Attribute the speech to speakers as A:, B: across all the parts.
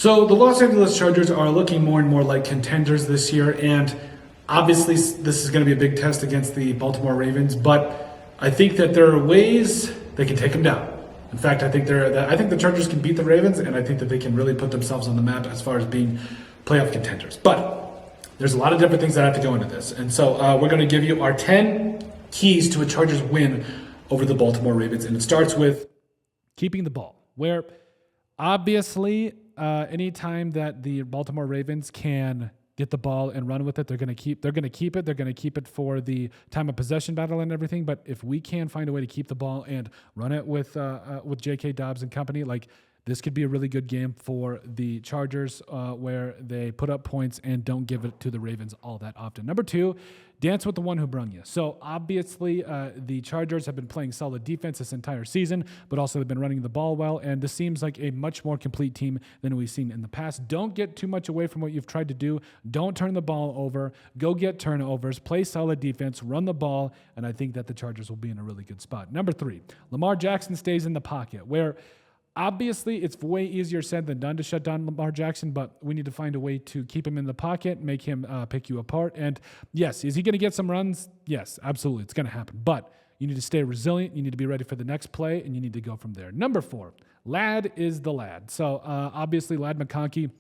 A: So the Los Angeles Chargers are looking more and more like contenders this year, and obviously this is going to be a big test against the Baltimore Ravens, but I think that there are ways they can take them down. In fact, I think the Chargers can beat the Ravens, and I think that they can really put themselves on the map as far as being playoff contenders. But there's a lot of different things that have to go into this, and so we're going to give you our 10 keys to a Chargers win over the Baltimore Ravens, and it starts with
B: keeping the ball, where obviously anytime that the Baltimore Ravens can get the ball and run with it, they're going to keep it. They're going to keep it for the time of possession battle and everything. But if we can find a way to keep the ball and run it with J.K. Dobbs and company, like, this could be a really good game for the Chargers where they put up points and don't give it to the Ravens all that often. Number 2, dance with the one who brung you. So obviously the Chargers have been playing solid defense this entire season, but also they've been running the ball well, and this seems like a much more complete team than we've seen in the past. Don't get too much away from what you've tried to do. Don't turn the ball over. Go get turnovers. Play solid defense. Run the ball, and I think that the Chargers will be in a really good spot. Number 3, Lamar Jackson stays in the pocket, where obviously, it's way easier said than done to shut down Lamar Jackson, but we need to find a way to keep him in the pocket, make him pick you apart. And yes, is he going to get some runs? Yes, absolutely. It's going to happen. But you need to stay resilient. You need to be ready for the next play, and you need to go from there. Number 4, Lad is the lad. So obviously, Lad McConkey,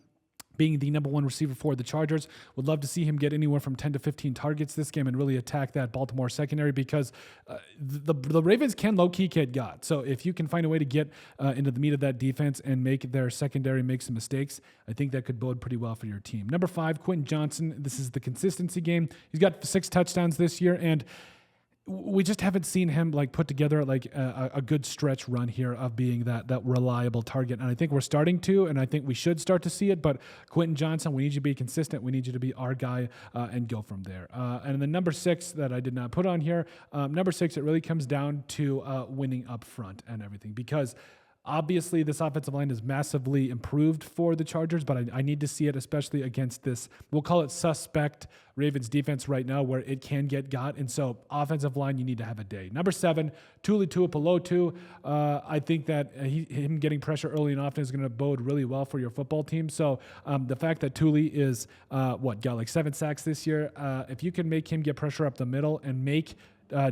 B: being the number 1 receiver for the Chargers, would love to see him get anywhere from 10 to 15 targets this game and really attack that Baltimore secondary, because the Ravens can low-key kid God. So if you can find a way to get into the meat of that defense and make their secondary make some mistakes, I think that could bode pretty well for your team. Number 5, Quentin Johnson. This is the consistency game. He's got 6 touchdowns this year, and we just haven't seen him put together a good stretch run here of being that reliable target. And I think we're starting to, and I think we should start to see it. But Quentin Johnson, we need you to be consistent. We need you to be our guy and go from there. And then number 6 that I did not put on here, number 6, it really comes down to winning up front and everything, because obviously, this offensive line is massively improved for the Chargers, but I need to see it, especially against this, we'll call it suspect Ravens defense right now, where it can get got. And so offensive line, you need to have a day. Number 7, Tuli Tuipulotu. I think that him getting pressure early and often is going to bode really well for your football team. So the fact that Tuli is, got 7 sacks this year, if you can make him get pressure up the middle and make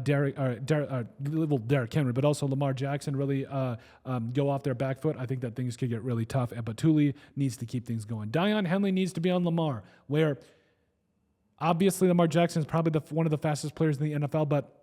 B: Derrick Henry, but also Lamar Jackson really go off their back foot, I think that things could get really tough. But Tuli needs to keep things going. Deion Henley needs to be on Lamar, where obviously Lamar Jackson is probably one of the fastest players in the NFL, but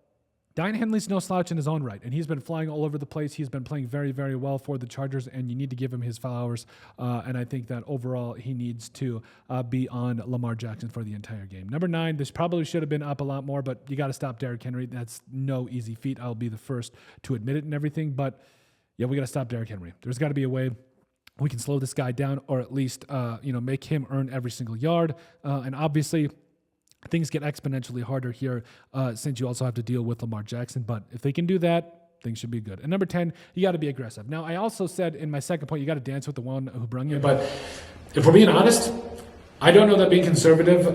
B: Deion Henley's no slouch in his own right, and he's been flying all over the place. He's been playing very, very well for the Chargers, and you need to give him his flowers. And I think that overall he needs to be on Lamar Jackson for the entire game. Number 9, this probably should have been up a lot more, but you got to stop Derrick Henry. That's no easy feat. I'll be the first to admit it and everything, but yeah, we got to stop Derrick Henry. There's got to be a way we can slow this guy down, or at least make him earn every single yard. And obviously, things get exponentially harder here since you also have to deal with Lamar Jackson. But if they can do that, things should be good. And number 10, you got to be aggressive. Now, I also said in my second point, you got to dance with the one who brung you.
A: But if we're being honest, I don't know that being conservative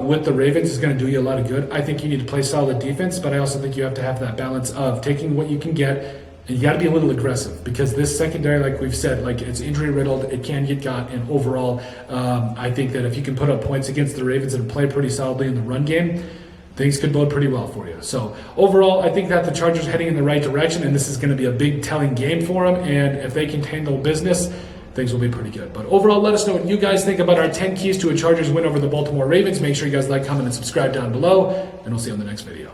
A: with the Ravens is going to do you a lot of good. I think you need to play solid defense, but I also think you have to have that balance of taking what you can get. And you got to be a little aggressive, because this secondary, like we've said, it's injury riddled. It can get got. And overall, I think that if you can put up points against the Ravens and play pretty solidly in the run game, things could bode pretty well for you. So overall, I think that the Chargers are heading in the right direction, and this is going to be a big telling game for them. And if they can handle business, things will be pretty good. But overall, let us know what you guys think about our 10 keys to a Chargers win over the Baltimore Ravens. Make sure you guys like, comment, and subscribe down below, and we'll see you on the next video.